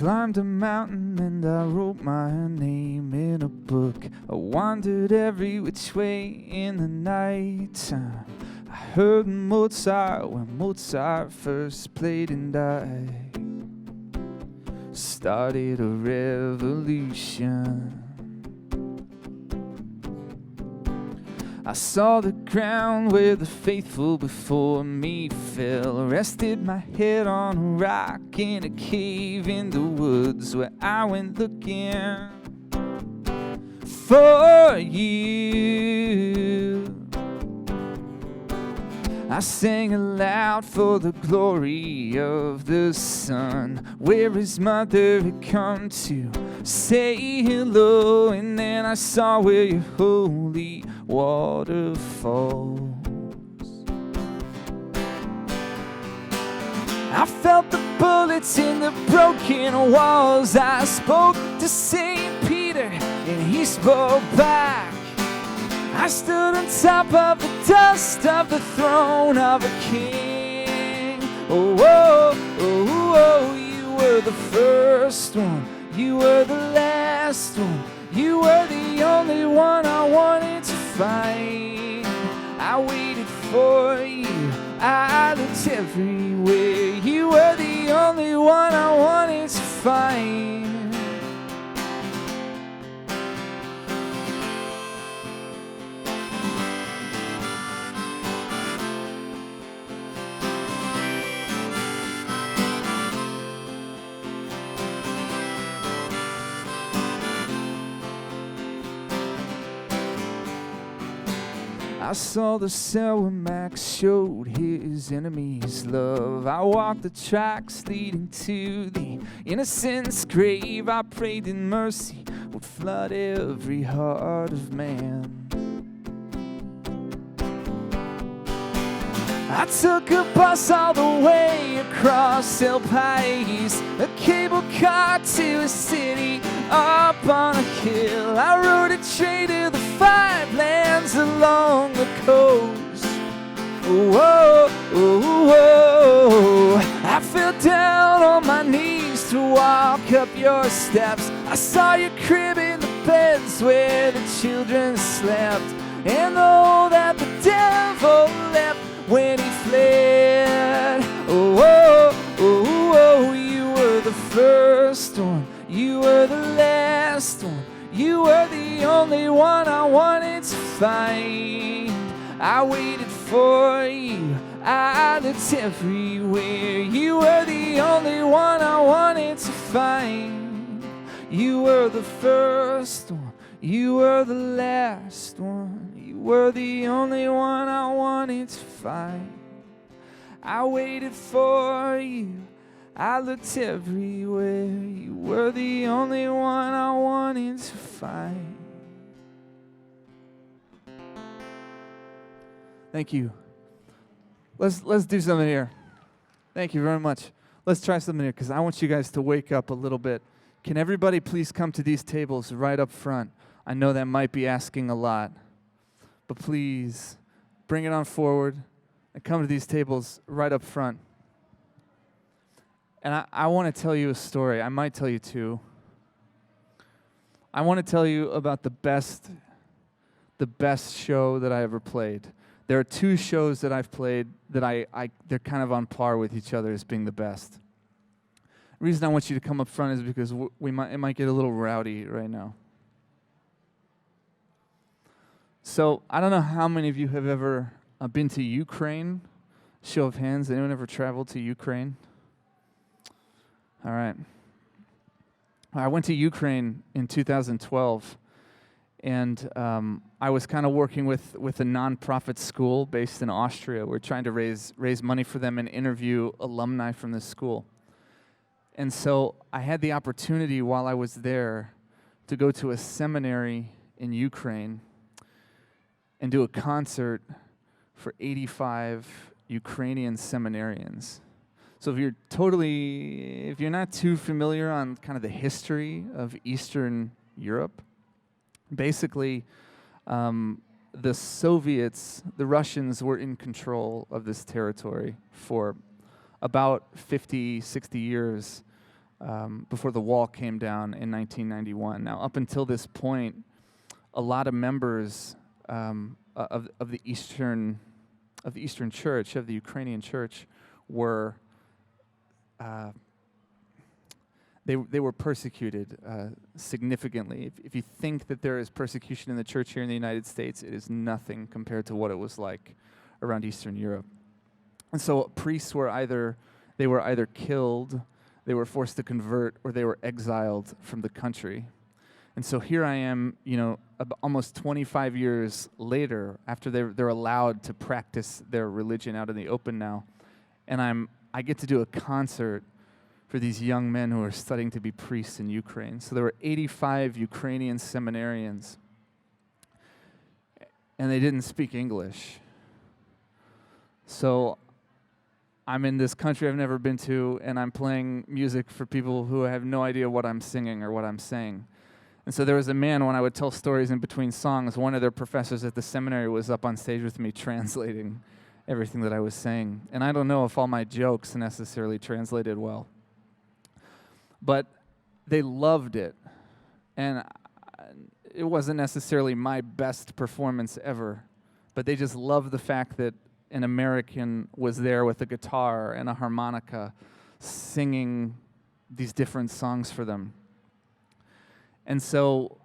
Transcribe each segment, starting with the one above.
climbed a mountain and I wrote my name in a book. I wandered every which way in the night time. I heard Mozart when Mozart first played, and I started a revolution. I saw the ground where the faithful before me fell, rested my head on a rock in a cave in the woods where I went looking for you. I sang aloud for the glory of the sun, where his mother had come to say hello, and then I saw where your holy water falls. I felt the bullets in the broken walls. I spoke to St. Peter and he spoke back. I stood on top of the dust of the throne of a king. Oh, oh, oh, oh, you were the first one, you were the last one, you were the only one I wanted to find. I waited for you, I looked everywhere, you were the only one I wanted to find. I saw the cell where Max showed his enemies love. I walked the tracks leading to the innocent's grave. I prayed that mercy would flood every heart of man. I took a bus all the way across El País, a cable car to a city up on a hill. I rode a train to the 5 lands along the coast. Oh, oh, oh, I fell down on my knees to walk up your steps. I saw your crib in the beds where the children slept, and oh, that the devil left when he fled. Oh, oh, oh, oh, you were the first one, you were the last one, you were the only one I wanted to find. I waited for you, I looked everywhere, you were the only one I wanted to find. You were the first one, you were the last one, you were the only one I wanted to find. I waited for you, I looked everywhere, you were the only one I wanted to find. Thank you. Let's do something here. Thank you very much. Let's try something here, because I want you guys to wake up a little bit. Can everybody please come to these tables right up front? I know that might be asking a lot, but please bring it on forward and come to these tables right up front. And I want to tell you a story. I might tell you two. I want to tell you about the best show that I ever played. There are 2 shows that I've played that they're kind of on par with each other as being the best. The reason I want you to come up front is because it might get a little rowdy right now. So I don't know how many of you have ever been to Ukraine. Show of hands. Anyone ever traveled to Ukraine? All right. I went to Ukraine in 2012, and I was kind of working with a nonprofit school based in Austria. We're trying to raise money for them and interview alumni from this school. And so I had the opportunity while I was there to go to a seminary in Ukraine and do a concert for 85 Ukrainian seminarians. So if you're not too familiar on kind of the history of Eastern Europe, basically the Soviets, the Russians were in control of this territory for about 50, 60 years before the wall came down in 1991. Now, up until this point, a lot of members of the Eastern Church, of the Ukrainian Church, were they were persecuted significantly. If you think that there is persecution in the church here in the United States, it is nothing compared to what it was like around Eastern Europe. And so priests were either killed, they were forced to convert, or they were exiled from the country. And so here I am, almost 25 years later, after they're allowed to practice their religion out in the open now, and I get to do a concert for these young men who are studying to be priests in Ukraine. So there were 85 Ukrainian seminarians, and they didn't speak English. So I'm in this country I've never been to, and I'm playing music for people who have no idea what I'm singing or what I'm saying. And so there was a man, when I would tell stories in between songs, one of their professors at the seminary was up on stage with me translating everything that I was saying. And I don't know if all my jokes necessarily translated well. But they loved it. And it wasn't necessarily my best performance ever. But they just loved the fact that an American was there with a guitar and a harmonica singing these different songs for them. And so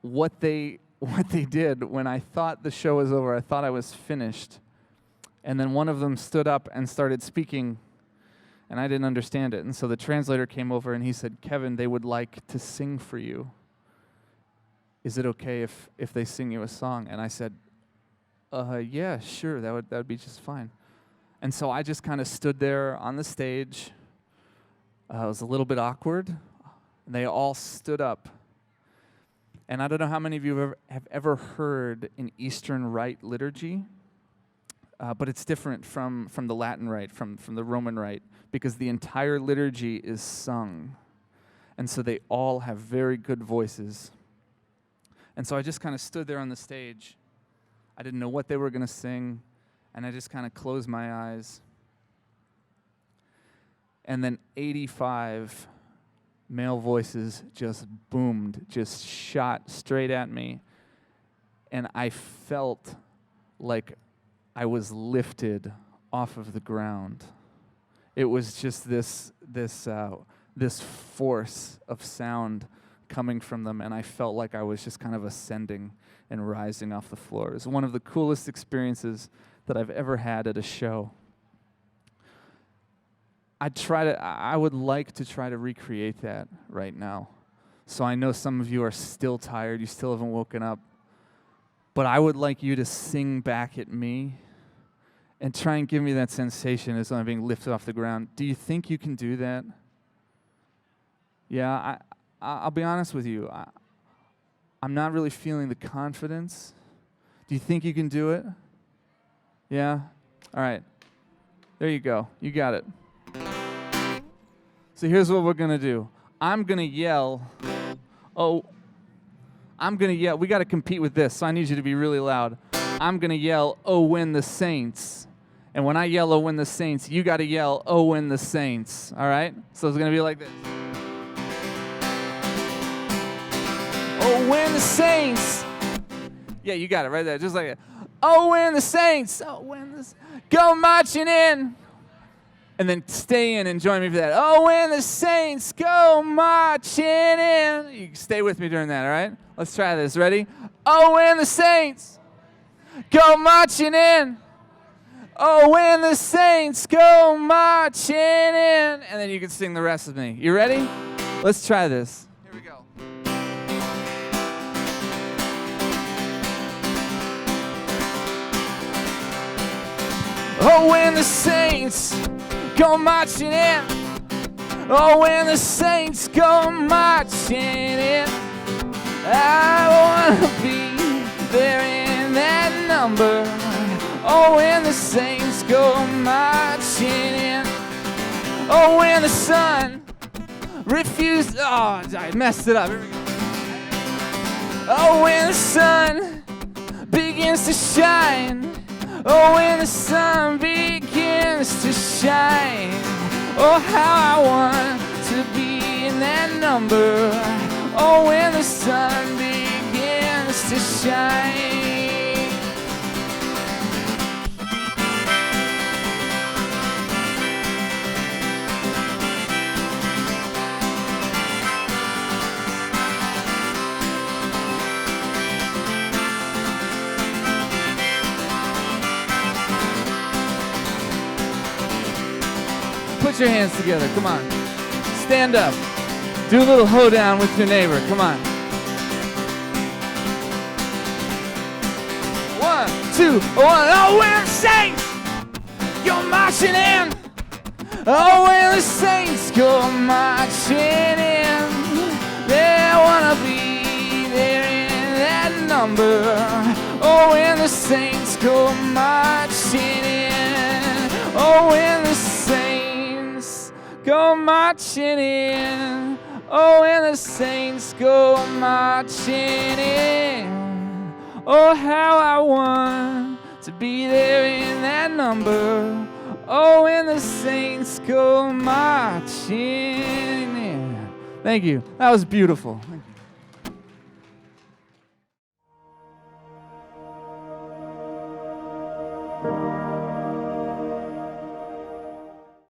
what they did when I thought the show was over, I thought I was finished, and then one of them stood up and started speaking, and I didn't understand it. And so the translator came over and he said, "Kevin, they would like to sing for you. Is it okay if they sing you a song?" And I said, yeah, sure, that would be just fine. And so I just kind of stood there on the stage. It was a little bit awkward. And they all stood up. And I don't know how many of you have ever heard an Eastern Rite liturgy, but it's different from the Latin Rite, from the Roman Rite, because the entire liturgy is sung. And so they all have very good voices. And so I just kind of stood there on the stage. I didn't know what they were going to sing, and I just kind of closed my eyes. And then 85 male voices just boomed, just shot straight at me. And I felt like I was lifted off of the ground. It was just this force of sound coming from them, and I felt like I was just kind of ascending and rising off the floor. It was one of the coolest experiences that I've ever had at a show. I would like to try to recreate that right now. So I know some of you are still tired, you still haven't woken up, but I would like you to sing back at me and try and give me that sensation as I'm being lifted off the ground. Do you think you can do that? Yeah, I'll be honest with you. I'm not really feeling the confidence. Do you think you can do it? Yeah? All right. There you go. You got it. So here's what we're going to do. I'm going to yell. We got to compete with this, so I need you to be really loud. I'm going to yell, "Oh, win the Saints." And when I yell, "Oh, win the Saints," you got to yell, "Oh, win the Saints." All right? So it's going to be like this. Oh, win the Saints. Yeah, you got it right there, just like that. Oh, win the Saints. Oh, win the Go marching in. And then stay in and join me for that. Oh, win the Saints. Go marching in. You can stay with me during that, all right? Let's try this. Ready? Oh, win the Saints. Go marching in. Oh, win the Saints. Go marching in. And then you can sing the rest with me. You ready? Let's try this. Here we go. Oh, when the Saints go marching in. Oh, when the Saints go marching in. I want to be there in that number. Oh, when the Saints go marching in. Oh, when the sun refused. Oh, I messed it up. Here we go. Oh, when the sun begins to shine. Oh, when the sun begins to shine. Oh, how I want to to be in that number. Oh, when the sun begins to shine. Put your hands together, come on. Stand up. Do a little hoedown with your neighbor, come on. 1, 2, 1. Oh, when the saints go marching in. Oh, when the saints go marching in. They wanna be there in that number. Oh, when the saints go marching in. Oh, when the saints go marching in. Oh, and the saints go marching in. Oh, how I want to be there in that number. Oh, and the saints go marching in. Thank you. That was beautiful. Thank you.